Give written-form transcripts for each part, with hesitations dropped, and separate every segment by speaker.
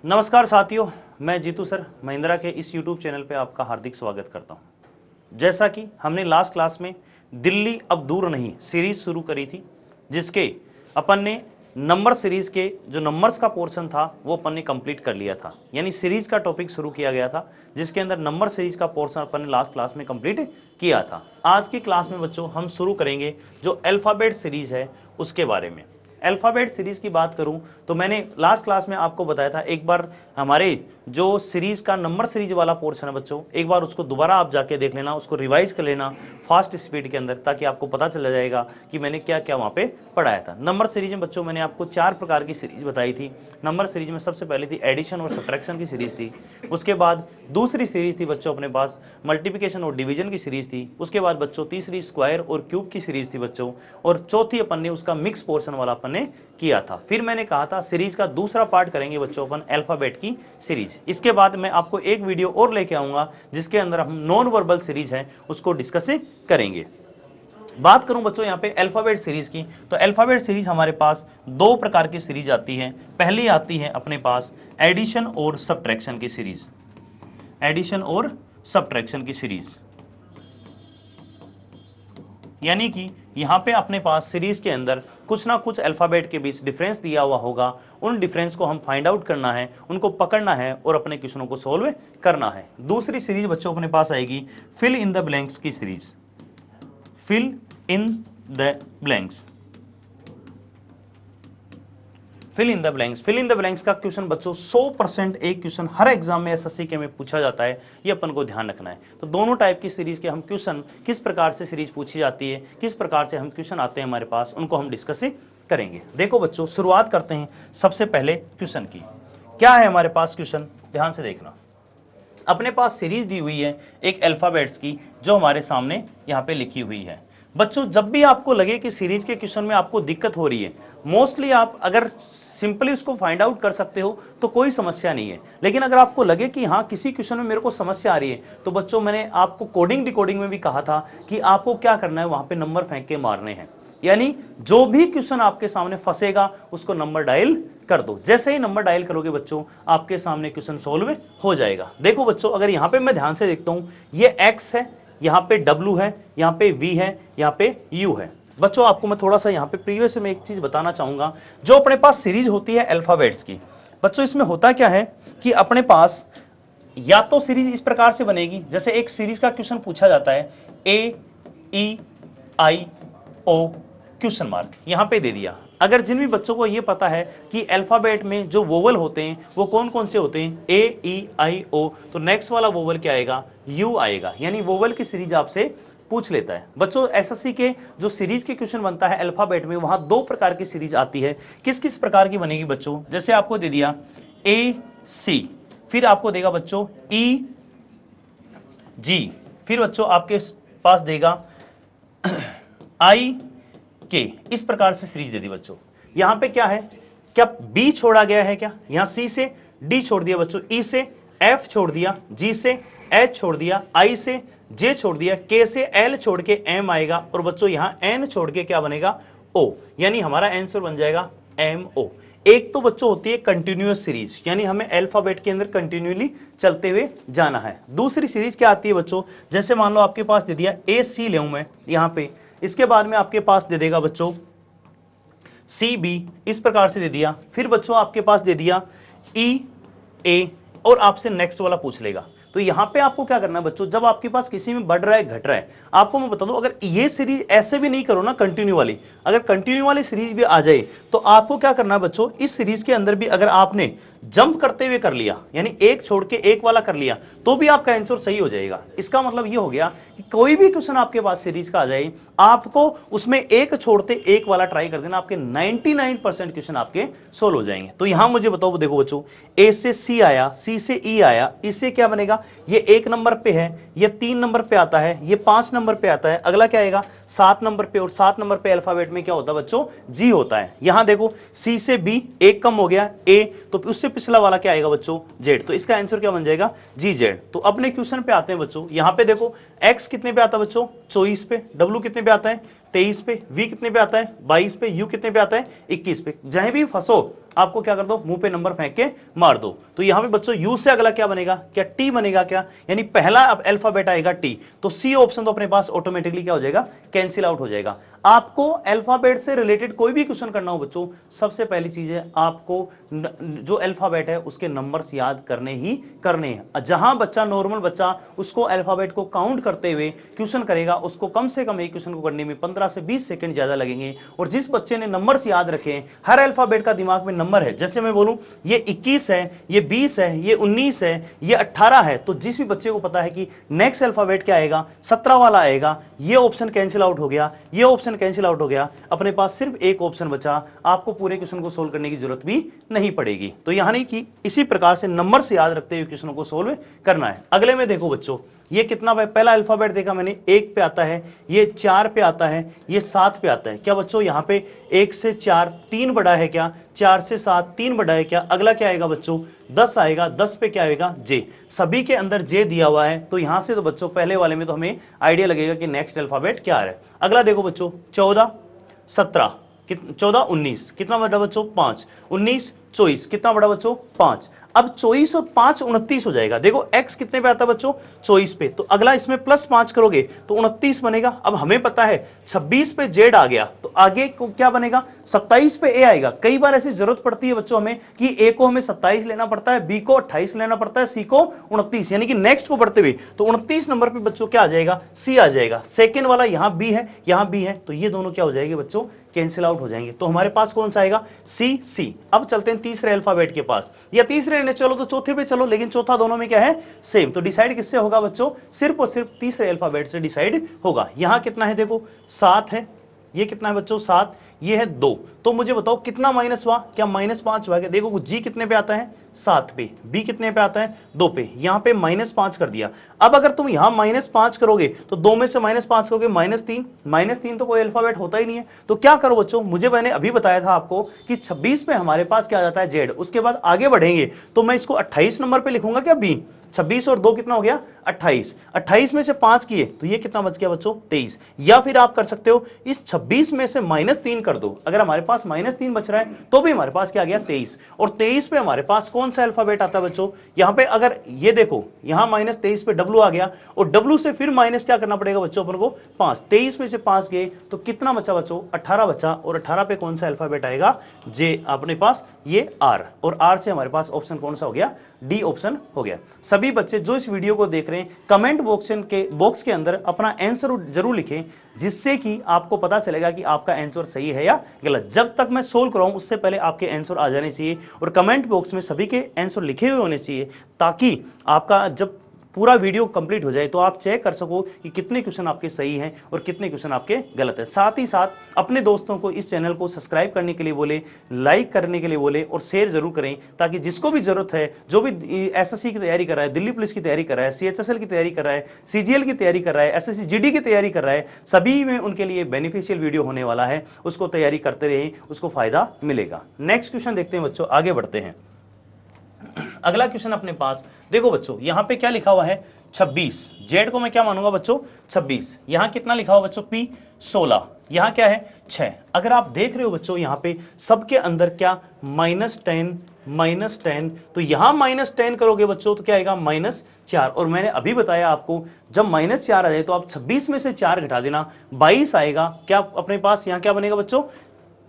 Speaker 1: नमस्कार साथियों, मैं जीतू सर महिंद्रा के इस YouTube चैनल पे आपका हार्दिक स्वागत करता हूं। जैसा कि हमने लास्ट क्लास में दिल्ली अब दूर नहीं सीरीज शुरू करी थी, जिसके अपन ने नंबर सीरीज के जो नंबर्स का पोर्शन था वो अपन ने कंप्लीट कर लिया था। यानी सीरीज का टॉपिक शुरू किया गया था, जिसके अंदर नंबर सीरीज का पोर्शन अपन ने लास्ट क्लास में कंप्लीट किया था। आज की क्लास में बच्चों हम शुरू करेंगे जो अल्फ़ाबेट सीरीज है उसके बारे में। अल्फ़ाबेट सीरीज़ की बात करूं तो मैंने लास्ट क्लास में आपको बताया था, एक बार हमारे जो सीरीज़ का नंबर सीरीज वाला पोर्शन है बच्चों, एक बार उसको दोबारा आप जाके देख लेना, उसको रिवाइज कर लेना फास्ट स्पीड के अंदर, ताकि आपको पता चल जाएगा कि मैंने क्या क्या वहाँ पे पढ़ाया था। नंबर सीरीज में बच्चों मैंने आपको 4 प्रकार की सीरीज बताई थी। नंबर सीरीज में सबसे पहले थी एडिशन और सब्ट्रैक्शन की सीरीज थी। उसके बाद दूसरी सीरीज थी बच्चों अपने पास मल्टीप्लिकेशन और डिवीजन की सीरीज थी। उसके बाद बच्चों तीसरी स्क्वायर और क्यूब की सीरीज थी बच्चों, और चौथी अपन ने उसका मिक्स पोर्शन वाला अपन ने किया था। फिर मैंने कहा था सीरीज का दूसरा पार्ट करेंगे बच्चों अपन अल्फ़ाबेट की सीरीज। इसके बाद मैं आपको एक वीडियो और लेके आऊंगा जिसके अंदर हम नॉन वर्बल सीरीज है उसको डिस्कस करेंगे। बात करूं बच्चों यहाँ पे अल्फ़ाबेट सीरीज की, तो अल्फ़ाबेट सीरीज हमारे पास 2 प्रकार की सीरीज आती है। पहली आती है अपने पास एडिशन और सब्ट्रैक्शन की सीरीज। एडिशन और सब्ट्रैक्शन की सीरीज यानी कि यहाँ पे अपने पास सीरीज के अंदर कुछ ना कुछ अल्फ़ाबेट के बीच डिफरेंस दिया हुआ होगा, उन डिफरेंस को हम फाइंड आउट करना है, उनको पकड़ना है और अपने क्वेश्चनों को सॉल्व करना है। दूसरी सीरीज बच्चों अपने पास आएगी फिल इन द ब्लैंक्स की series. Fill in the blanks. Fill in the blanks. Fill in the blanks का क्वेश्चन बच्चों 100% एक क्वेश्चन हर एग्जाम में एसएससी के में पूछा जाता है, ये अपन को ध्यान रखना है। तो दोनों टाइप की सीरीज के हम क्वेश्चन, किस प्रकार से सीरीज पूछी जाती है, किस प्रकार से हम क्वेश्चन आते हैं हमारे पास, उनको हम डिस्कस करेंगे। देखो बच्चों, शुरुआत करते हैं सबसे पहले क्वेश्चन की। क्या है हमारे पास क्वेश्चन, ध्यान से देखना। अपने पास सीरीज दी हुई है एक अल्फ़ाबेट्स की, जो हमारे सामने यहाँ पे लिखी हुई है। बच्चों जब भी आपको लगे कि सीरीज के क्वेश्चन में आपको दिक्कत हो रही है, मोस्टली आप अगर सिंपली उसको फाइंड आउट कर सकते हो तो कोई समस्या नहीं है। लेकिन अगर आपको लगे कि हाँ किसी क्वेश्चन में मेरे को समस्या आ रही है, तो बच्चों मैंने आपको कोडिंग डिकोडिंग में भी कहा था कि आपको क्या करना है, वहां पे नंबर फेंक के मारने हैं। यानी जो भी क्वेश्चन आपके सामने फंसेगा उसको नंबर डायल कर दो। जैसे ही नंबर डायल करोगे बच्चों, आपके सामने क्वेश्चन सोल्व हो जाएगा। देखो बच्चों, अगर यहाँ पे मैं ध्यान से देखता हूँ, ये एक्स है, यहाँ पे W है, यहाँ पे V है, यहाँ पे U है। बच्चों आपको मैं थोड़ा सा यहाँ पे प्रीवियस में एक चीज बताना चाहूंगा। जो अपने पास सीरीज होती है अल्फ़ाबेट्स की, बच्चों इसमें होता क्या है कि अपने पास या तो सीरीज इस प्रकार से बनेगी, जैसे एक सीरीज का क्वेश्चन पूछा जाता है AEIO क्वेश्चन मार्क यहाँ पे दे दिया। अगर जिन भी बच्चों को ये पता है कि अल्फ़ाबेट में जो वोवल होते हैं वो कौन कौन से होते हैं, AEIO, तो नेक्स्ट वाला वोवल क्या आएगा, U आएगा। यानी वोवल की सीरीज आपसे पूछ लेता है। बच्चों एसएससी के जो सीरीज के क्वेश्चन बनता है अल्फ़ाबेट में, वहां 2 प्रकार की सीरीज आती है। किस किस प्रकार की बनेगी बच्चों, जैसे आपको दे दिया AC, फिर आपको देगा बच्चों EG, फिर बच्चों आपके पास देगा IK। इस प्रकार से सीरीज दे दी बच्चों। यहां पे क्या है, क्या B छोड़ा गया है, क्या यहां C से D छोड़ दिया बच्चों, E से F छोड़ दिया, G से H छोड़ दिया, I से J छोड़ दिया, K से L छोड़ के M आएगा, और बच्चों यहां N छोड़ के क्या बनेगा, O। यानी हमारा आंसर बन जाएगा MO। एक तो बच्चों होती है कंटिन्यूअस सीरीज, यानी हमें अल्फ़ाबेट के अंदर कंटिन्यूअली चलते हुए जाना है। दूसरी सीरीज क्या आती है बच्चों, जैसे मान लो आपके पास दे दिया AC ले मैं यहां पे, इसके बाद में आपके पास दे देगा बच्चों CB, इस प्रकार से दे दिया। फिर बच्चों आपके पास दे दिया EA, और आपसे नेक्स्ट वाला पूछ लेगा। तो यहां पे आपको क्या करना है बच्चों, जब आपके पास किसी में बढ़ रहा है घट रहा है, आपको मैं बता दूं, अगर ये सीरीज ऐसे भी नहीं करो ना कंटिन्यू वाली, अगर कंटिन्यू वाली सीरीज भी आ जाए तो आपको क्या करना है बच्चों, इस सीरीज के अंदर भी अगर आपने जंप करते हुए कर लिया, यानी एक छोड़ के एक वाला कर लिया, तो भी आपका आंसर सही हो जाएगा। इसका मतलब ये हो गया कि कोई भी क्वेश्चन आपके पास सीरीज का आ जाए, आपको उसमें एक छोड़ते एक वाला ट्राई कर देना, आपके 99% क्वेश्चन आपके सोल्व हो जाएंगे। तो यहां मुझे बताओ, देखो बच्चों A से C आया, C से E आया, इससे क्या बनेगा, ये 1 नंबर पे है, ये 3 नंबर पे आता है, ये 5 नंबर पे आता है, अगला क्या आएगा 7 नंबर पे, और 7 नंबर पे अल्फ़ाबेट में क्या होता है बच्चों, G होता है। यहां देखो C से B एक कम हो गया A, तो उससे पिछला वाला क्या आएगा बच्चों, Z। तो इसका आंसर क्या बन जाएगा, GZ। तो अपने क्वेश्चन पे आते हैं बच्चों। यहां पे देखो X कितने पे आता है बच्चों, 24 पे, W कितने पे आता है, 23 पे, V कितने पे आता है 22 पे, U कितने पे आता है 21 पे। जहां भी फंसो आपको क्या कर दो, मुंह पे नंबर फेंक के मार दो। तो यहां पे बच्चों U से अगला क्या बनेगा, क्या T बनेगा क्या, यानी पहला अब अल्फाबेट आएगा T, तो C ऑप्शन तो अपने पास ऑटोमेटिकली क्या हो जाएगा, कैंसिल आउट हो जाएगा। आपको अल्फाबेट से रिलेटेड कोई भी क्वेश्चन करना हो बच्चों, सबसे पहली चीज है आपको जो अल्फाबेट है उसके नंबर्स याद करने ही करने हैं। जहां बच्चा नॉर्मल बच्चा उसको अल्फाबेट को काउंट करते हुए क्वेश्चन करेगा, उसको कम से कम एक क्वेश्चन को करने में 15 से 20 सेकंड ज्यादा लगेंगे। और जिस बच्चे ने नंबर्स याद रखे, हर अल्फाबेट का दिमाग में नंबर है, जैसे मैं बोलूं ये 21 है, ये 20 है, ये 19 है, ये 18 है, तो जिस भी बच्चे को पता है कि नेक्स्ट अल्फाबेट क्या आएगा, 17 वाला आएगा, ये ऑप्शन कैंसिल आउट हो गया, ये ऑप्शन कैंसिल आउट हो गया, अपने पास सिर्फ एक ऑप्शन बचा, आपको पूरे क्वेश्चन को सोल्व करने की जरूरत भी नहीं पड़ेगी। तो यहां नहीं कि इसी प्रकार से नंबर से याद रखते हुए क्वेश्चनों को सोल्व करना है। अगले में देखो बच्चों, ये कितना पहला अल्फाबेट देखा मैंने 1 पे आता है, ये 4 पे आता है, ये 7 पे आता है। क्या बच्चों यहां पे 1 से 4 3 बड़ा है क्या, 4 से 7 3 बड़ा है क्या, अगला क्या आएगा बच्चों 10 आएगा, 10 पे क्या आएगा जे, सभी के अंदर जे दिया हुआ है। तो यहां से तो बच्चों पहले वाले में तो हमें आइडिया लगेगा कि नेक्स्ट अल्फाबेट क्या आ रहा है। अगला देखो बच्चों 14 17 14 19 कितना बड़ा बच्चों 5, 19 24 कितना बड़ा बच्चों 5। अब 24 और 5 29 हो जाएगा। देखो x कितने पे आता है बच्चों 24 पे, तो अगला इसमें +5 करोगे तो 29 बनेगा। अब हमें पता है 26 पे z आ गया, तो आगे को क्या बनेगा 27 पे a आएगा। कई बार ऐसी जरूरत पड़ती है बच्चों हमें कि a को हमें 27 लेना पड़ता है, b को 28 लेना पड़ता है, c को 29, यानी कि नेक्स्ट को बढ़ते हुए तो 29 नंबर पे बच्चों क्या आ जाएगा c आ जाएगा। सेकेंड वाला यहां b है, यहां b है, तो ये दोनों क्या हो जाएंगे बच्चों कैंसिल आउट हो जाएंगे। तो हमारे पास कौन सा आएगा C। अब चलते हैं तीसरे अल्फाबेट के पास, या तीसरे ने चलो तो चौथे पे चलो, लेकिन चौथा दोनों में क्या है सेम। तो डिसाइड किससे होगा बच्चों, सिर्फ और सिर्फ तीसरे अल्फाबेट से डिसाइड होगा। यहां कितना है देखो 7 है, ये कितना है बच्चों 7, ये है 2, तो मुझे बताओ कितना माइनस हुआ, क्या -5 हुआ क्या। देखो जी कितने पे आता है 7 पे, बी कितने पे आता है 2 पे, यहां पे -5 कर दिया। अब अगर तुम यहां -5 करोगे तो 2 में से -5 करोगे -3 तो कोई अल्फाबेट होता ही नहीं है। तो क्या करो बच्चों, मुझे मैंने अभी बताया था आपको कि 26 पे हमारे पास क्या आ जाता है जेड, उसके बाद आगे बढ़ेंगे तो मैं इसको 28 नंबर पे लिखूंगा क्या बी। 26 और 2 कितना हो गया 28, 28 में से 5 किए तो ये कितना बच गया बच्चों 23। या फिर आप कर सकते हो इस 26 में से -3 कर दो, अगर हमारे पास -3 बच रहा है तो भी हमारे पास क्या आ गया 23। और 23 पे हमारे पास कौन सा अल्फाबेट आता है बच्चों, यहां पे अगर ये देखो यहां -23 पे W आ गया, और W से फिर माइनस क्या करना पड़ेगा बच्चों अपन को 5। 23 में से 5 गए तो कितना बचा बच्चों 18 बचा, और 18 पे कौन सा अल्फाबेट आएगा जे अपने पास ये R, और R से हमारे पास ऑप्शन कौन सा हो गया डी ऑप्शन हो गया। सभी बच्चे जो इस वीडियो को देख रहे हैं कमेंट बॉक्स के अंदर अपना आंसर जरूर लिखें, जिससे कि आपको पता चलेगा कि आपका आंसर सही है या गलत। जब तक मैं सोल्व कराऊं उससे पहले आपके आंसर आ जाने चाहिए, और कमेंट बॉक्स में सभी के आंसर लिखे हुए होने चाहिए, ताकि आपका जब पूरा वीडियो कंप्लीट हो जाए तो आप चेक कर सको कि कितने क्वेश्चन आपके सही हैं और कितने क्वेश्चन आपके गलत है। साथ ही साथ अपने दोस्तों को इस चैनल को सब्सक्राइब करने के लिए बोले, लाइक करने के लिए बोले, और शेयर जरूर करें, ताकि जिसको भी जरूरत है, जो भी एसएससी की तैयारी कर रहा है, दिल्ली पुलिस की तैयारी कर रहा है, सीएचएसएल की तैयारी कर रहा है, सीजीएल की तैयारी कर रहा है, एसएससी जीडी की तैयारी कर रहा है, सभी में उनके लिए बेनिफिशियल वीडियो होने वाला है। उसको तैयारी करते रहें, उसको फायदा मिलेगा। नेक्स्ट क्वेश्चन देखते हैं बच्चों, आगे बढ़ते हैं। अगला क्वेश्चन अपने पास देखो बच्चों, यहां पे क्या लिखा हुआ है 26, जेड को मैं क्या मानूंगा बच्चों 26। यहां कितना लिखा हुआ बच्चों पी 16, यहां क्या है 6। अगर आप देख रहे हो बच्चों यहां पे सबके अंदर क्या -10, तो यहां -10 करोगे बच्चों तो क्या आएगा -4। और मैंने अभी बताया आपको जब -4 आ जाए तो आप 26 में से 4 घटा देना, 22 आएगा। क्या अपने पास यहां क्या बनेगा बच्चों,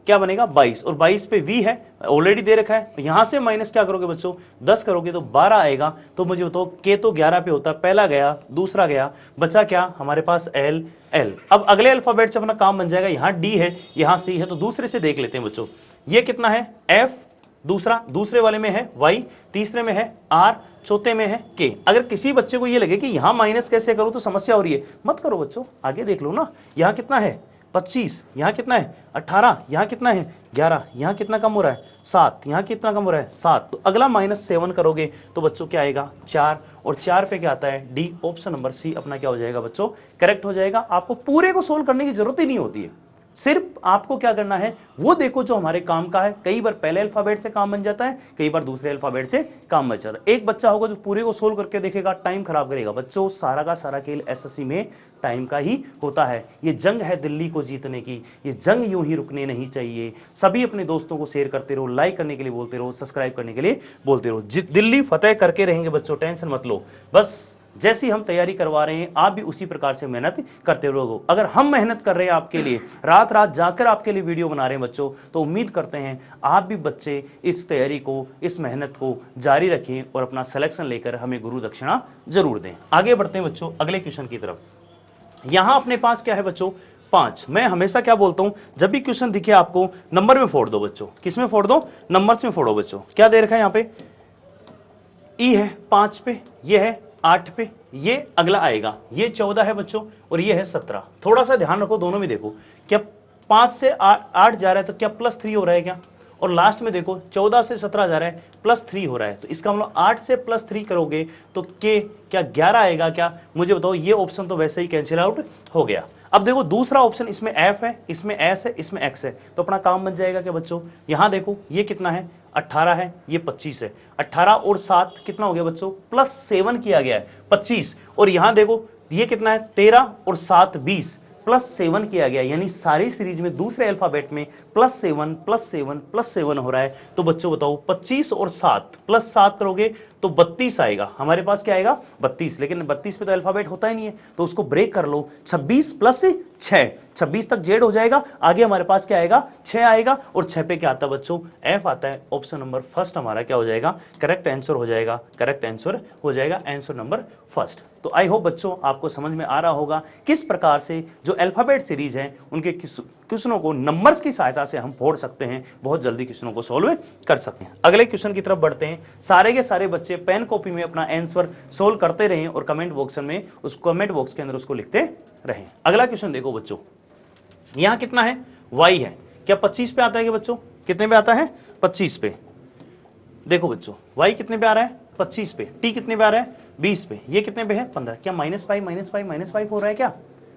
Speaker 1: क्या बनेगा 22, और 22 पे v है ऑलरेडी दे रखा है। यहां से माइनस क्या करोगे बच्चों 10 करोगे तो 12 आएगा। तो मुझे बताओ के तो 11 पे होता है, पहला गया दूसरा गया, बचा क्या हमारे पास L। अब अगले अल्फाबेट से अपना काम बन जाएगा। यहां D है, यहां C है, तो दूसरे से देख लेते हैं बच्चों। ये कितना है F, दूसरे वाले में है Y, तीसरे में है R, चौथे में है K। अगर किसी बच्चे को ये लगे कि यहां माइनस कैसे करूं तो समस्या हो रही है, मत करो बच्चों, आगे देख लो ना। यहां कितना है 25, यहाँ कितना है 18, यहाँ कितना है 11, यहाँ कितना कम हो रहा है 7, यहाँ कितना कम हो रहा है 7। तो अगला -7 करोगे तो बच्चों क्या आएगा 4, और 4 पे क्या आता है डी, ऑप्शन नंबर सी अपना क्या हो जाएगा बच्चों करेक्ट हो जाएगा। आपको पूरे को सोल्व करने की जरूरत ही नहीं होती है, सिर्फ आपको क्या करना है वो देखो जो हमारे काम का है। कई बार पहले अल्फाबेट से काम बन जाता है, कई बार दूसरे अल्फाबेट से काम बन जाता है। एक बच्चा होगा जो पूरे को सोल्व करके देखेगा, टाइम खराब करेगा। बच्चों सारा का सारा खेल एसएससी में टाइम का ही होता है। ये जंग है दिल्ली को जीतने की, ये जंग यूं ही रुकने नहीं चाहिए। सभी अपने दोस्तों को शेयर करते रहो, लाइक करने के लिए बोलते रहो, सब्सक्राइब करने के लिए बोलते रहो। दिल्ली फतेह करके रहेंगे बच्चों, टेंशन मत लो। बस जैसी हम तैयारी करवा रहे हैं आप भी उसी प्रकार से मेहनत करते रहो। अगर हम मेहनत कर रहे हैं आपके लिए, रात रात जाकर आपके लिए वीडियो बना रहे हैं बच्चों, तो उम्मीद करते हैं आप भी बच्चे इस तैयारी को, इस मेहनत को जारी रखें और अपना सिलेक्शन लेकर हमें गुरु दक्षिणा जरूर दें। आगे बढ़ते हैं बच्चों अगले क्वेश्चन की तरफ। यहां अपने पास क्या है बच्चों 5। मैं हमेशा क्या बोलता हूं, जब भी क्वेश्चन दिखे आपको नंबर में फोड़ दो बच्चों। किस में फोड़ दो? नंबर्स में फोड़ो बच्चों। क्या दे रखा है यहां पे? ई है 5 पे, ये है 8 पे, ये अगला आएगा, ये 14 है बच्चों और ये है 17। थोड़ा सा ध्यान रखो, दोनों में देखो, क्या 5 से 8 जा रहा है तो क्या +3 हो रहा है क्या? और लास्ट में देखो 14 से 17 जा रहा है, +3 हो रहा है। तो इसका मतलब 8 से +3 करोगे तो के क्या 11 आएगा क्या? मुझे बताओ। ये ऑप्शन तो वैसे ही कैंसिल आउट हो गया। अब देखो दूसरा ऑप्शन, इसमें F है, इसमें S है, इसमें X है, तो अपना काम बन जाएगा क्या बच्चों? यहां देखो ये कितना है 18 है, ये 25 है। 18 और 7 कितना हो गया बच्चों? +7 किया गया है 25। और यहां देखो ये कितना है 13 और 7 20, +7 किया गया। यानी सारी सीरीज में दूसरे अल्फाबेट में +7 +7 +7 हो रहा है। तो बच्चों बताओ 25 और 7 +7 करोगे तो 32 आएगा। हमारे पास क्या आएगा 32, लेकिन 32 पे तो अल्फाबेट होता ही नहीं है, तो उसको ब्रेक कर लो। 26 + 6, 26 तक जेड हो जाएगा। आगे हमारे पास क्या आएगा 6 आएगा। और 6 पे क्या आता है बच्चों? F आता है। ऑप्शन नंबर फर्स्ट हमारा क्या हो जाएगा? करेक्ट आंसर हो जाएगा। करेक्ट आंसर हो जाएगा, आंसर नंबर फर्स्ट। तो आई होप बच्चों आपको समझ में आ रहा होगा किस प्रकार से जो अल्फाबेट सीरीज है उनके क्वेश्चनों को नंबर्स की सहायता से हम फोड़ सकते हैं, बहुत जल्दी क्वेश्चनों को सॉल्व कर सकते हैं। अगले क्वेश्चन की तरफ बढ़ते हैं। सारे के सारे बच्चे पेन कॉपी में अपना आंसर सोल्व करते रहें और कमेंट बॉक्स में, उस कमेंट बॉक्स के अंदर उसको लिखते रहें। अगला क्वेश्चन देखो बच्चों, यहां कितना है? y है। क्या 25 पे आता है क्या बच्चों? कितने पे आता है? 25 पे। देखो बच्चों y कितने पे आ रहा है? 25 पे। t कितने पे आ रहा है? 20 पे। ये कितने पे है? 15। क्या -5 -5 -5 हो रहा है क्या?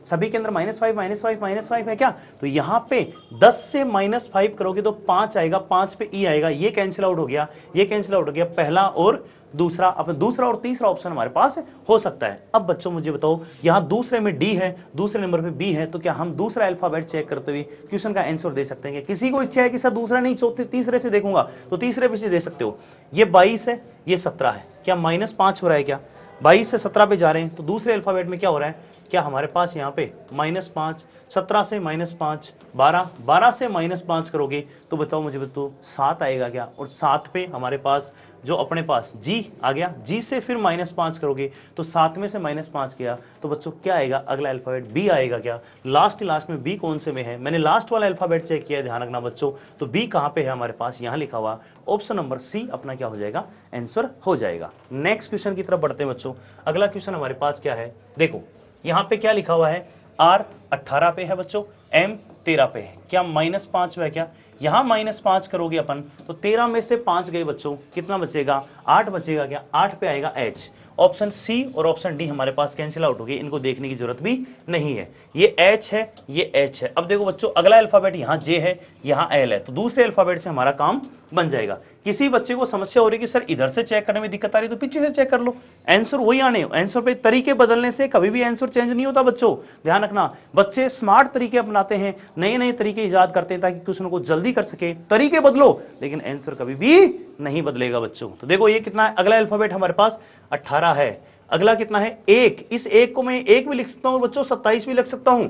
Speaker 1: सभी के अंदर -5 -5 -5 है क्या? तो यहां पे 10 से -5 करोगे तो 5 आएगा, 5 पे e आएगा। ये कैंसिल आउट हो गया, ये कैंसिल आउट हो गया। पहला और दूसरा, अपना दूसरा और तीसरा ऑप्शन हमारे पास हो सकता है। अब बच्चों मुझे बताओ, यहां दूसरे में डी है, दूसरे नंबर पे बी है, तो क्या हम दूसरा अल्फाबेट चेक करते हुए क्वेश्चन का आंसर दे सकते हैं? किसी को इच्छा है कि सर दूसरा नहीं, चौथे तीसरे से देखूंगा, तो तीसरे पे से दे सकते हो। ये 22 है, ये 17 है। क्या -5 हो रहा है क्या? 22 से 17 पे जा रहे हैं, तो दूसरे अल्फाबेट में क्या हो रहा है? क्या हमारे पास यहाँ पे -5, 17 से -5, 12, 12 से -5 करोगे तो बताओ मुझे, बताओ 7 आएगा क्या? और 7 पे हमारे पास जो अपने पास जी आ गया, जी से फिर -5 करोगे तो 7 में से -5 किया तो बच्चों क्या आएगा? अगला अल्फाबेट बी आएगा क्या? लास्ट में बी कौन से में है? मैंने लास्ट वाला अल्फाबेट चेक किया है, ध्यान रखना बच्चों। तो बी कहाँ पे है हमारे पास? यहाँ लिखा हुआ। ऑप्शन नंबर सी अपना क्या हो जाएगा? आंसर हो जाएगा। नेक्स्ट क्वेश्चन की तरफ बढ़ते हैं बच्चों। अगला क्वेश्चन हमारे पास क्या है? देखो यहां पे क्या लिखा हुआ है? R 18 पे है बच्चों, M 13 पे है। क्या -5 है क्या? यहां -5 करोगे अपन तो 13 में से 5 गए बच्चों, कितना बचेगा? 8 बचेगा क्या? 8 पे आएगा H। ऑप्शन सी और ऑप्शन डी हमारे पास कैंसिल आउट हो गए, इनको देखने की जरूरत भी नहीं है। ये H है, ये H है। अब देखो बच्चों अगला अल्फाबेट यहाँ J है, यहाँ L है, तो दूसरे अल्फाबेट से हमारा काम बन जाएगा। किसी बच्चे को समस्या हो रही है कि सर इधर से चेक करने में दिक्कत आ रही है, तो पीछे से चेक कर लो, आंसर वही आने। आंसर पे तरीके बदलने से कभी भी आंसर चेंज नहीं होता बच्चों, ध्यान रखना। बच्चे स्मार्ट तरीके अपनाते हैं, नए नए तरीके इजाद करते हैं ताकि क्वेश्चन को जल्दी कर सके। तरीके बदलो लेकिन आंसर कभी भी नहीं बदलेगा बच्चों। तो देखो ये कितना है? अगला अल्फाबेट हमारे पास 18 है। अगला कितना है? 1। इस 1 को मैं 1 भी लिख सकता हूं बच्चों, 27 भी लिख सकता हूं।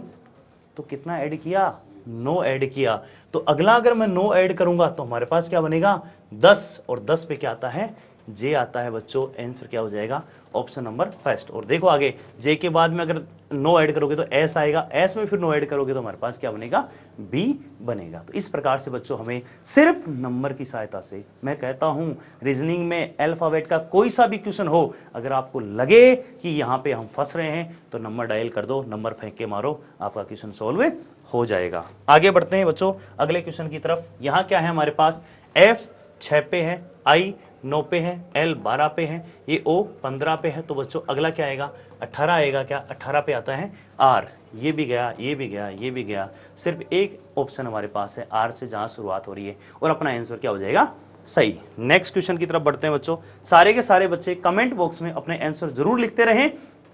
Speaker 1: तो कितना ऐड किया? 9 ऐड किया। तो अगला अगर मैं 9 ऐड करूंगा तो हमारे पास क्या बनेगा? 10। और 10 पे क्या आता है? जे आता है बच्चों। आंसर क्या हो जाएगा? Option number first. और देखो आगे जे के बाद में अगर 9 ऐड करोगे तो एस आएगा, एस में फिर 9 ऐड करोगे तो हमारे पास क्या बनेगा? बी बनेगा। तो इस प्रकार से बच्चों हमें सिर्फ नंबर की सहायता से, मैं कहता हूं रीजनिंग में अल्फाबेट का कोई सा भी क्वेश्चन हो, अगर आपको लगे कि यहां पे हम फंस रहे हैं तो नंबर डायल कर दो, नंबर फेंक के मारो, आपका क्वेश्चन सॉल्व हो जाएगा। आगे बढ़ते हैं बच्चों अगले क्वेश्चन की तरफ। यहां क्या है हमारे पास? एफ 6 पे है, आई 9 पे है, L 12 पे है, ये O 15 पे है। तो बच्चों अगला क्या आएगा? 18 आएगा क्या, 18 पे आता है आर, ये भी गया, ये भी गया, ये भी गया, सिर्फ एक ऑप्शन हमारे पास है आर से जहां शुरुआत हो रही है, और अपना आंसर क्या हो जाएगा, सही। नेक्स्ट क्वेश्चन की तरफ बढ़ते हैं बच्चों। सारे के सारे बच्चे कमेंट बॉक्स में अपने आंसर जरूर लिखते रहें,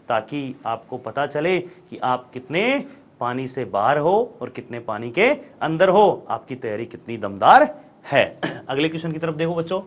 Speaker 1: ताकि आपको पता चले कि आप कितने पानी से बाहर हो और कितने पानी के अंदर हो, आपकी तैयारी कितनी दमदार है। अगले क्वेश्चन की तरफ देखो बच्चों,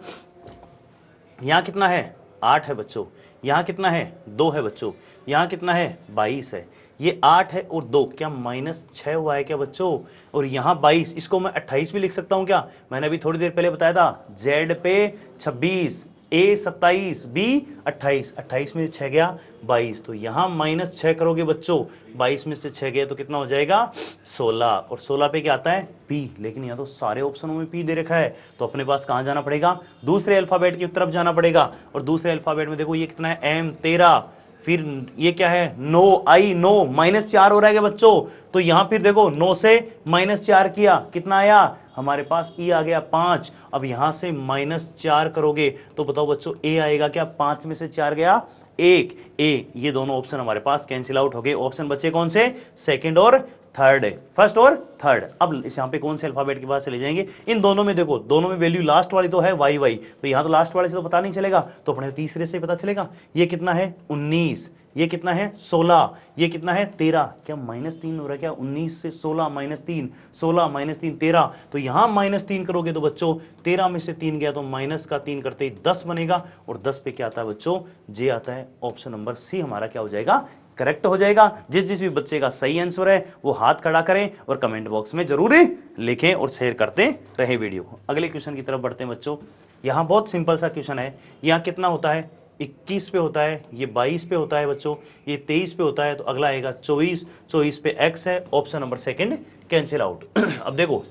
Speaker 1: यहां कितना है, 8 है बच्चों, यहां कितना है, 2 है बच्चों, यहां कितना है, 22 है, ये 8 है और 2 क्या -6 हुआ है क्या बच्चों, और यहां 22, इसको मैं 28 भी लिख सकता हूं क्या, मैंने अभी थोड़ी देर पहले बताया था, Z पे 26, A 27, B 28, 28 में 6 गया 22, तो यहां -6 करोगे बच्चों, 22 में से 6 गए तो कितना हो जाएगा 16, और 16 पे क्या आता है P, लेकिन यहाँ तो सारे ऑप्शनों में P दे रखा है, तो अपने पास कहां जाना पड़ेगा, दूसरे अल्फाबेट की तरफ जाना पड़ेगा, और दूसरे अल्फाबेट में देखो ये कितना है M 13, फिर ये क्या है नो, आई नो, -4 हो रहा है बच्चों, तो यहां फिर देखो 9 से -4 किया, कितना आया हमारे पास, ई आ गया 5, अब यहां से -4 करोगे तो बताओ बच्चों ए आएगा क्या, 5 में से 4 गया 1, ए, ये दोनों ऑप्शन हमारे पास कैंसिल आउट हो गए, ऑप्शन बचे कौन से, सेकंड और थर्ड, फर्स्ट और थर्ड। अब इस यहाँ पे कौन से अल्फाबेट के पास चले जाएंगे, इन दोनों में देखो, दोनों में वैल्यू लास्ट वाली तो है वाई वाई, तो यहाँ तो लास्ट वाले से तो पता नहीं चलेगा, तो अपने तीसरे से पता चलेगा, ये कितना है 19, ये कितना है 16, ये कितना है 13, क्या -3 हो रहा है क्या, 19 से 16 -3, 16 -3 13, तो यहाँ -3 करोगे तो बच्चों 13 में से 3 गया तो माइनस का 3 करते ही 10 बनेगा, और 10 पे क्या आता है बच्चों, जे आता है, ऑप्शन नंबर सी हमारा क्या हो जाएगा, करेक्ट हो जाएगा। जिस भी बच्चे का सही आंसर है वो हाथ खड़ा करें और कमेंट बॉक्स में जरूर लिखें और शेयर करते रहे वीडियो को। अगले क्वेश्चन की तरफ बढ़ते हैं बच्चों, यहां बहुत सिंपल सा क्वेश्चन है, यहां कितना होता है 21 पे होता है, ये 22 पे होता है बच्चों, ये 23 पे होता है, तो अगला आएगा 24, 24 पे x है, option number second cancel out. अब देखो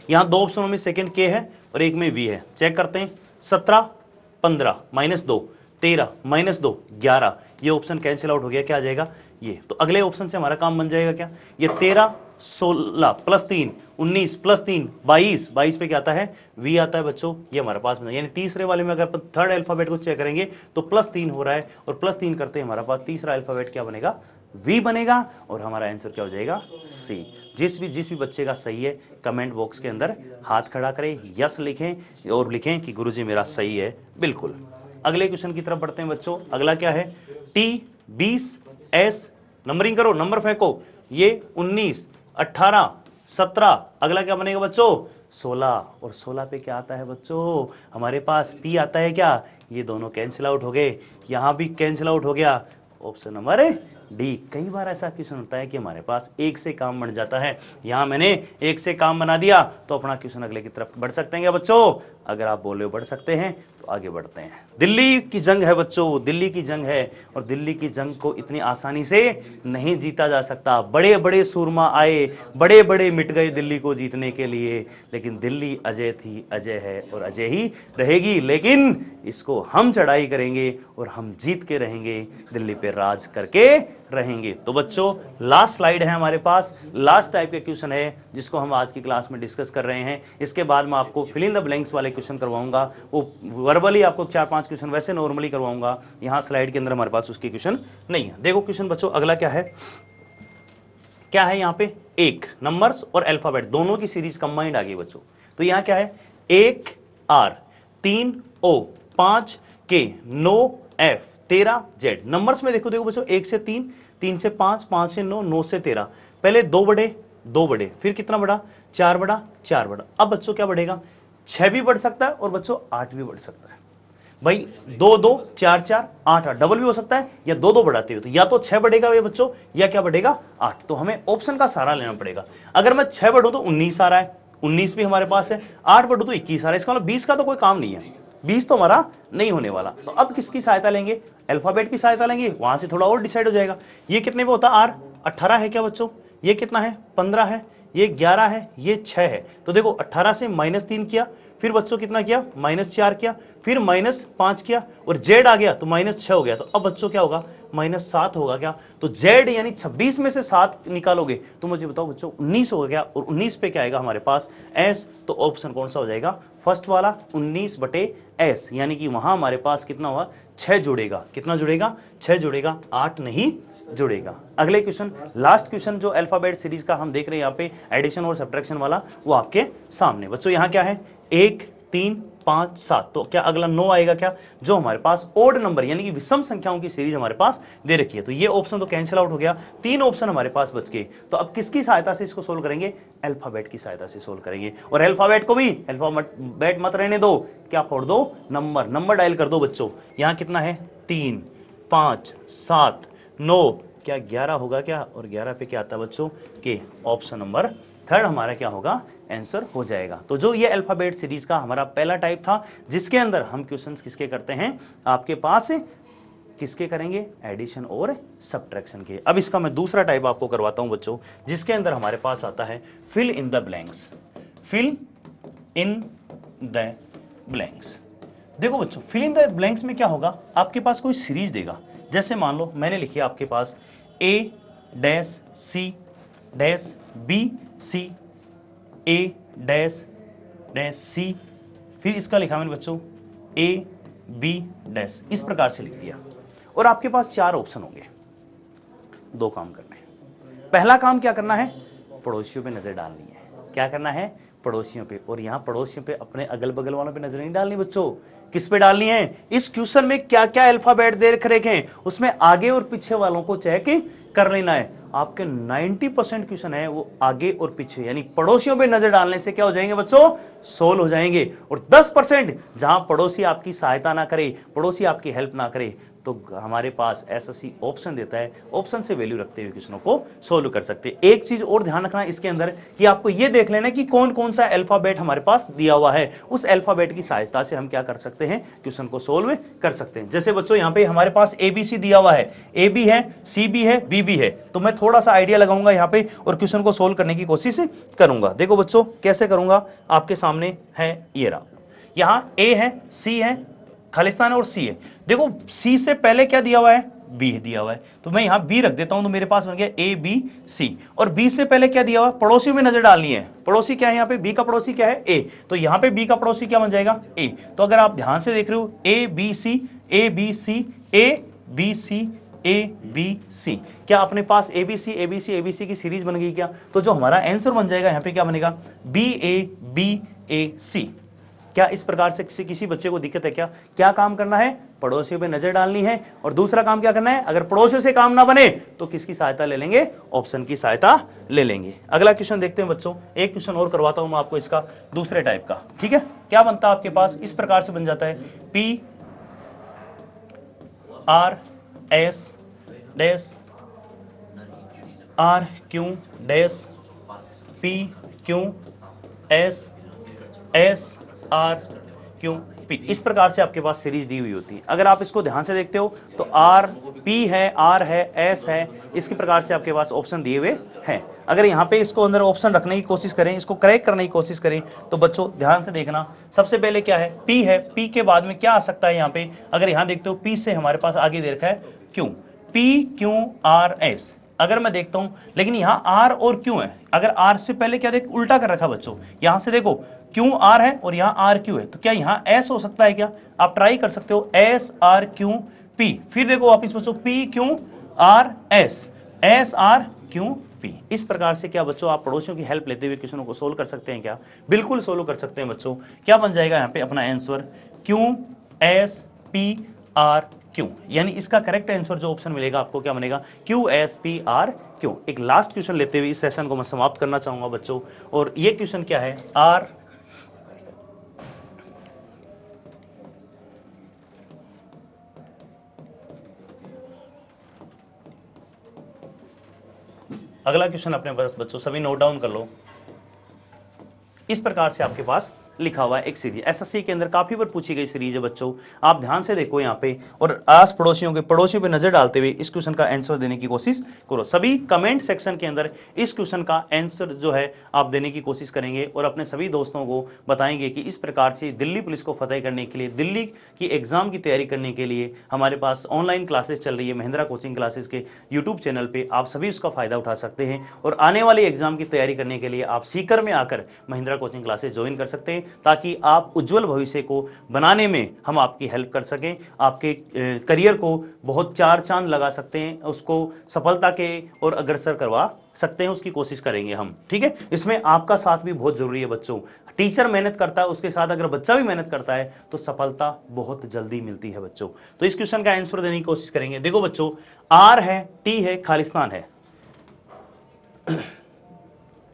Speaker 1: यहां दो ऑप्शनों में सेकंड k है और एक में v है, चेक करते हैं, 17 15 -2 13 -2 11, ये ऑप्शन कैंसिल आउट हो गया, क्या आ जाएगा ये, तो अगले ऑप्शन से हमारा काम बन जाएगा क्या, ये 13 16 +3 19 +3 22, 22 पे क्या आता है v आता है बच्चों, ये हमारे पास में, यानी तीसरे वाले में अगर अपन थर्ड अल्फाबेट को चेक करेंगे तो +3 हो रहा है, और +3 करते हमारा पास तीसरा अल्फाबेट क्या बनेगा, v बनेगा, और हमारा आंसर क्या हो जाएगा c। जिस भी बच्चे का सही है कमेंट बॉक्स के अंदर हाथ खड़ा करें, यस लिखें और लिखें कि गुरुजी मेरा सही है बिल्कुल। अगले क्वेश्चन की तरफ बढ़ते हैं बच्चों, अगला क्या है T 20 S, नंबरिंग करो, नंबर फेंको, ये 19 18 17, अगला क्या बनेगा बच्चों 16, और 16 पे क्या आता है बच्चों, हमारे पास P आता है क्या, ये दोनों कैंसिल आउट हो गए, यहां भी कैंसिल आउट हो गया, ऑप्शन नंबर डी। कई बार ऐसा क्वेश्चन होता है कि हमारे पास एक से काम बन जाता है, यहां मैंने एक से काम बना दिया, तो अपना क्वेश्चन अगले की तरफ बढ़ सकते हैं क्या बच्चों, अगर आप बोले बढ़ सकते हैं तो आगे बढ़ते हैं। दिल्ली की जंग है बच्चों, दिल्ली की जंग है, और दिल्ली की जंग को इतनी आसानी से नहीं जीता जा सकता, बड़े बड़े सूरमा आए, बड़े बड़े मिट गए दिल्ली को जीतने के लिए, लेकिन दिल्ली अजय थी, अजय है और अजय ही रहेगी, लेकिन इसको हम चढ़ाई करेंगे और हम जीत के रहेंगे, दिल्ली पे राज करके रहेंगे। तो बच्चों लास्ट स्लाइड है हमारे पास, लास्ट टाइप के क्वेश्चन है जिसको हम आज की क्लास में डिस्कस कर रहे हैं, इसके बाद मैं आपको फिल इन द ब्लैंक्स वाले क्वेश्चन करवाऊंगा, वो वर्बली आपको 4-5 क्वेश्चन वैसे नॉर्मली करवाऊंगा, यहां स्लाइड के अंदर हमारे पास उसके क्वेश्चन नहीं है। देखो क्वेश्चन बच्चों अगला क्या है, क्या है यहाँ पे एक नंबर्स और अल्फाबेट दोनों की सीरीज कंबाइंड आ गई बच्चों, तो यहाँ क्या है 1 R 3 O 5 K 9 F 13 Z। Numbers में देखो बच्चों 1 से 3 3 से 5 5 से 9 9 से 13, पहले 2 बड़े, फिर कितना बड़ा 4 बड़ा 4 बड़ा, अब बच्चों क्या बढ़ेगा 6 भी बढ़ सकता है और बच्चों 8 भी बढ़ सकता है, भाई 2 2 4 4 8 8 डबल भी हो सकता है, या 2 2 बढ़ाते हो तो या तो 6 बढ़ेगा ये बच्चों, या क्या बढ़ेगा 8, तो हमें ऑप्शन का सहारा लेना पड़ेगा। अगर मैं 6 बढ़ूं तो 19 आ रहा है, 19 भी हमारे पास है, 8 बढ़ू तो 21 आ रहा है, इसका मतलब 20 का तो कोई काम नहीं है, 20 तो हमारा नहीं होने वाला, तो अब किसकी सहायता लेंगे, अल्फाबेट की सहायता लेंगे, वहां से थोड़ा और डिसाइड हो जाएगा। ये कितने पे होता है R 18 है क्या बच्चों, ये कितना है 15 है, ये 11 है, ये 6 है। तो देखो 18 से -3 किया, फिर बच्चों कितना किया, -4 किया, फिर -5 किया, और z आ गया तो -6 हो गया। तो अब बच्चों क्या होगा, -7 होगा क्या। तो z यानी 26 में से 7 निकालोगे तो मुझे बताओ बच्चों 19 होगा क्या, और 19 पे क्या आएगा हमारे पास s। तो ऑप्शन कौन सा हो जाएगा, फर्स्ट वाला 19/s, यानी कि वहां हमारे पास कितना हुआ, 6 जुड़ेगा। कितना जुड़ेगा, 6 जुड़ेगा, 8 नहीं जुड़ेगा। अगले क्वेश्चन, लास्ट क्वेश्चन जो अल्फाबेट सीरीज का हम देख रहे हैं यहाँ पे एडिशन और सब्ट्रैक्शन वाला, वो आपके सामने बच्चों। यहाँ क्या है, 1 3 5 7, तो क्या अगला 9 आएगा क्या, जो हमारे पास ओड नंबर यानी कि विषम संख्याओं की सीरीज हमारे पास दे रखी है। तो ये ऑप्शन तो कैंसिल आउट हो गया, 3 ऑप्शन हमारे पास बच गए। तो अब किसकी सहायता से इसको सोल्व करेंगे, अल्फाबेट की सहायता से सोल्व करेंगे। और अल्फाबेट को भी अल्फाबेट मत रहने दो, क्या फोड़ दो, नंबर डायल कर दो बच्चों। यहाँ कितना है, 3 5 7 9, क्या 11 होगा क्या, और 11 पे क्या आता है बच्चों के, ऑप्शन नंबर थर्ड हमारा क्या होगा, आंसर हो जाएगा। तो जो ये अल्फाबेट सीरीज का हमारा पहला टाइप था, जिसके अंदर हम क्वेश्चंस किसके करते हैं, आपके पास किसके करेंगे, एडिशन और सब्ट्रैक्शन के। अब इसका मैं दूसरा टाइप आपको करवाता हूं बच्चों, जिसके अंदर हमारे पास आता है fill in the blanks. Fill in the blanks. देखो बच्चों, फिल इन द ब्लैंक्स में क्या होगा, आपके पास कोई सीरीज देगा। जैसे मान लो मैंने लिखी आपके पास A dash C dash B C A dash dash C, फिर इसका लिखा मैंने बच्चों A B डैश, इस प्रकार से लिख दिया। और आपके पास 4 ऑप्शन होंगे, 2 काम करने हैं। पहला काम क्या करना है, पड़ोसियों पे नजर डालनी है। क्या करना है, पड़ोसियों पे। और यहां पड़ोसियों पे अपने अगल बगल वालों पे नजर नहीं डालनी बच्चों, किस पे डालनी है, इस क्वेश्चन में क्या क्या अल्फाबेट दे रखे हैं उसमें आगे और पीछे वालों को चेक कर लेना है। आपके 90% क्वेश्चन है वो आगे और पीछे यानी पड़ोसियों पे नजर डालने से क्या हो जाएंगे बच्चों, सोल्व हो जाएंगे। और 10% जहां पड़ोसी आपकी सहायता ना करे, पड़ोसी आपकी हेल्प ना करे, तो हमारे पास एसएससी ऑप्शन देता है, ऑप्शन से वैल्यू रखते हुए क्वेश्चनों को सोल्व कर सकते हैं। एक चीज और ध्यान रखना इसके अंदर कि आपको यह देख लेना कि कौन कौन सा अल्फाबेट हमारे पास दिया हुआ है, उस अल्फाबेट की सहायता से हम क्या कर सकते हैं, क्वेश्चन को सोल्व कर सकते हैं। जैसे बच्चों यहाँ पे हमारे पास एबीसी दिया हुआ है, ए बी है, सी बी है, बी बी है, तो मैं थोड़ा सा आइडिया लगाऊंगा यहाँ पे और क्वेश्चन को सोल्व करने की कोशिश करूंगा। देखो बच्चों कैसे करूंगा, आपके सामने है ये रहा, यहाँ ए है, सी है, खालिस्तान और सी है। देखो सी से पहले क्या दिया हुआ है, बी दिया हुआ है, तो मैं यहां बी रख देता हूं, तो मेरे पास बन गया ए बी सी। और बी से पहले क्या दिया हुआ, पड़ोसियों में नजर डालनी है। पड़ोसी क्या है यहाँ पे, बी का पड़ोसी क्या है, ए, तो यहां पे बी का पड़ोसी क्या बन जाएगा, ए। तो अगर आप ध्यान से देख रहे हो, A B C A B C A B C A B C, क्या अपने पास A B C A B C A B C की सीरीज बन गई क्या। तो जो हमारा आंसर बन जाएगा यहाँ पे क्या बनेगा, बी ए सी। क्या इस प्रकार से किसी बच्चे को दिक्कत है क्या, क्या काम करना है, पड़ोसियों पे नजर डालनी है। और दूसरा काम क्या करना है, अगर पड़ोसियों से काम ना बने तो किसकी सहायता ले लेंगे, ऑप्शन की सहायता ले लेंगे। अगला क्वेश्चन देखते हैं बच्चों, एक क्वेश्चन और करवाता हूं मैं आपको इसका दूसरे टाइप का, ठीक है। क्या बनता है आपके पास, इस प्रकार से बन जाता है, P R S dash R Q dash P Q S S R Q P, इस प्रकार से आपके पास सीरीज दी हुई होती है। अगर आप इसको ध्यान से देखते हो तो आर पी है, आर है, एस है, इसके प्रकार से आपके पास ऑप्शन दिए हुए हैं। अगर यहाँ पे इसको अंदर ऑप्शन रखने की कोशिश करें, इसको करेक्ट करने की कोशिश करें, तो बच्चों ध्यान से देखना, सबसे पहले क्या है, पी है, पी के बाद में क्या आ सकता है यहाँ पे, अगर यहाँ देखते हो पी से हमारे पास आगे दे रखा है Q, P Q R S. अगर मैं देखता हूं, लेकिन यहां आर और क्यू है, अगर आर से पहले क्या देख, उल्टा कर रखा बच्चों, यहां से देखो क्यू आर है और यहां आर क्यू है, तो क्या यहां एस हो सकता है क्या, आप ट्राई कर सकते हो, एस आर क्यू पी। फिर देखो वापिस बच्चों, P Q R S S R Q P. इस प्रकार से क्या बच्चों आप पड़ोसियों की हेल्प लेते हुए क्वेश्चनों को सोल्व कर सकते हैं क्या, बिल्कुल सोल्व कर सकते हैं बच्चों। क्या बन जाएगा यहाँ पे अपना answer, Q S P R Q, यानी इसका करेक्ट आंसर जो ऑप्शन मिलेगा आपको क्या बनेगा, Q S P R Q. एक लास्ट क्वेश्चन लेते हुए इस सेशन को मैं समाप्त करना चाहूंगा बच्चों, और ये क्वेश्चन क्या है, आर अगला क्वेश्चन अपने पास बच्चों सभी नोट डाउन कर लो। इस प्रकार से आपके पास लिखा हुआ है एक सीरीज। एसएससी के अंदर काफी बार पूछी गई सीरीज है बच्चों, आप ध्यान से देखो यहाँ पे और आस पड़ोसियों के पड़ोसियों पे नजर डालते हुए इस क्वेश्चन का आंसर देने की कोशिश करो। सभी कमेंट सेक्शन के अंदर इस क्वेश्चन का आंसर जो है आप देने की कोशिश करेंगे और अपने सभी दोस्तों को बताएंगे कि इस प्रकार से दिल्ली पुलिस को फतेह करने के लिए, दिल्ली की एग्जाम की तैयारी करने के लिए हमारे पास ऑनलाइन क्लासेस चल रही है महिंद्रा कोचिंग क्लासेस के यूट्यूब चैनल पे, आप सभी उसका फायदा उठा सकते हैं और आने वाले एग्जाम की तैयारी करने के लिए आप सीकर में आकर महिंद्रा कोचिंग क्लासेस ज्वाइन कर सकते हैं ताकि आप उज्जवल भविष्य को बनाने में हम आपकी हेल्प कर सकें, आपके करियर को बहुत चार चांद लगा सकते हैं, उसको सफलता के और अग्रसर करवा सकते हैं, उसकी कोशिश करेंगे हम। ठीक है, इसमें आपका साथ भी बहुत जरूरी है बच्चों। टीचर मेहनत करता है, उसके साथ अगर बच्चा भी मेहनत करता है तो सफलता बहुत जल्दी मिलती है बच्चों। तो इस क्वेश्चन का आंसर देने की कोशिश करेंगे। देखो बच्चों, आर है, टी है, खालिस्तान है,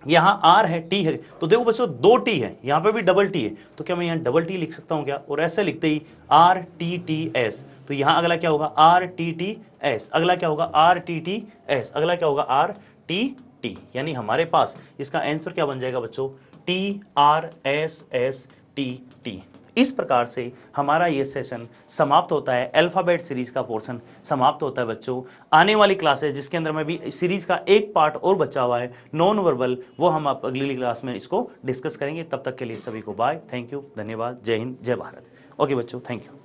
Speaker 1: यहां आर है, टी है, तो देखो बच्चों दो टी है, यहां पे भी डबल टी है, तो क्या मैं यहां डबल टी लिख सकता हूं क्या? और ऐसे लिखते ही आर टी टी एस, तो यहां अगला क्या होगा? आर टी टी एस, अगला क्या होगा? आर टी टी एस, अगला क्या होगा? R T T. यानी हमारे पास इसका आंसर क्या बन जाएगा बच्चों? T R S S T T. इस प्रकार से हमारा ये सेशन समाप्त होता है, अल्फाबेट सीरीज का पोर्शन समाप्त होता है बच्चों। आने वाली क्लासेस जिसके अंदर में भी सीरीज का एक पार्ट और बचा हुआ है नॉन वर्बल, वो हम आप अगली क्लास में इसको डिस्कस करेंगे। तब तक के लिए सभी को बाय, थैंक यू, धन्यवाद, जय हिंद, जय भारत। ओके बच्चों, थैंक यू।